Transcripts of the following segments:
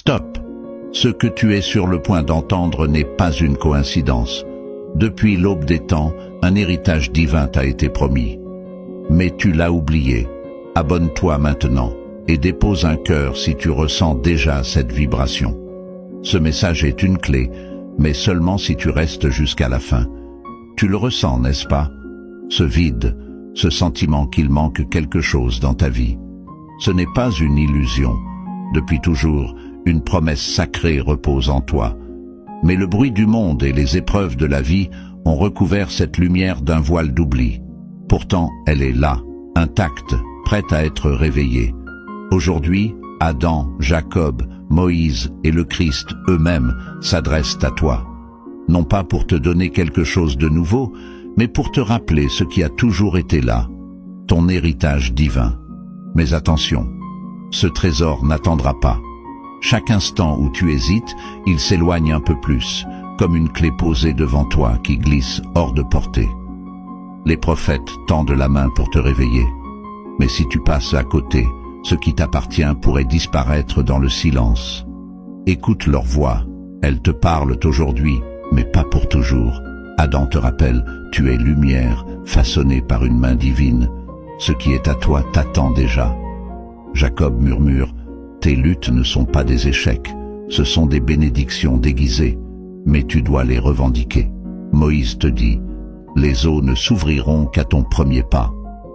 Stop. Ce que tu es sur le point d'entendre n'est pas une coïncidence. Depuis l'aube des temps, un héritage divin t'a été promis. Mais tu l'as oublié. Abonne-toi maintenant et dépose un cœur si tu ressens déjà cette vibration. Ce message est une clé, mais seulement si tu restes jusqu'à la fin. Tu le ressens, n'est-ce pas? Ce vide, ce sentiment qu'il manque quelque chose dans ta vie. Ce n'est pas une illusion. Depuis toujours, une promesse sacrée repose en toi. Mais le bruit du monde et les épreuves de la vie ont recouvert cette lumière d'un voile d'oubli. Pourtant, elle est là, intacte, prête à être réveillée. Aujourd'hui, Adam, Jacob, Moïse et le Christ eux-mêmes s'adressent à toi. Non pas pour te donner quelque chose de nouveau, mais pour te rappeler ce qui a toujours été là, ton héritage divin. Mais attention, ce trésor n'attendra pas. Chaque instant où tu hésites, il s'éloigne un peu plus, comme une clé posée devant toi qui glisse hors de portée. Les prophètes tendent la main pour te réveiller. Mais si tu passes à côté, ce qui t'appartient pourrait disparaître dans le silence. Écoute leur voix, elles te parlent aujourd'hui, mais pas pour toujours. Adam te rappelle, tu es lumière, façonnée par une main divine. Ce qui est à toi t'attend déjà. Jacob murmure, tes luttes ne sont pas des échecs, ce sont des bénédictions déguisées, mais tu dois les revendiquer. Moïse te dit, les eaux ne s'ouvriront qu'à ton premier pas.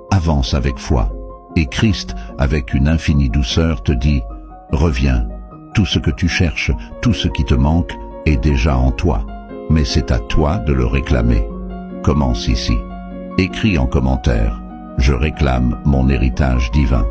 Avance avec foi. Et Christ, avec une infinie douceur, te dit, reviens, tout ce que tu cherches, tout ce qui te manque, est déjà en toi. Mais c'est à toi de le réclamer. Commence ici. Écris en commentaire, je réclame mon héritage divin.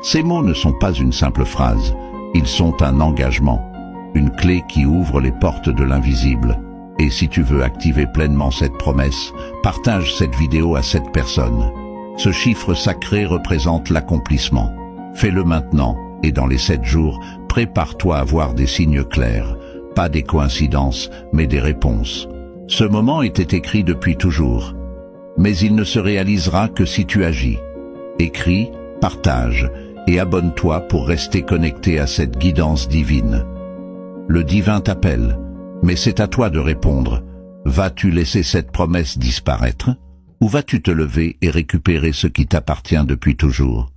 Ces mots ne sont pas une simple phrase, ils sont un engagement, une clé qui ouvre les portes de l'invisible. Et si tu veux activer pleinement cette promesse, partage cette vidéo à 7 personnes. Ce chiffre sacré représente l'accomplissement. Fais-le maintenant, et dans les 7 jours, prépare-toi à voir des signes clairs. Pas des coïncidences, mais des réponses. Ce moment était écrit depuis toujours. Mais il ne se réalisera que si tu agis. Écris, partage, et abonne-toi pour rester connecté à cette guidance divine. Le divin t'appelle, mais c'est à toi de répondre. Vas-tu laisser cette promesse disparaître ? Ou vas-tu te lever et récupérer ce qui t'appartient depuis toujours ?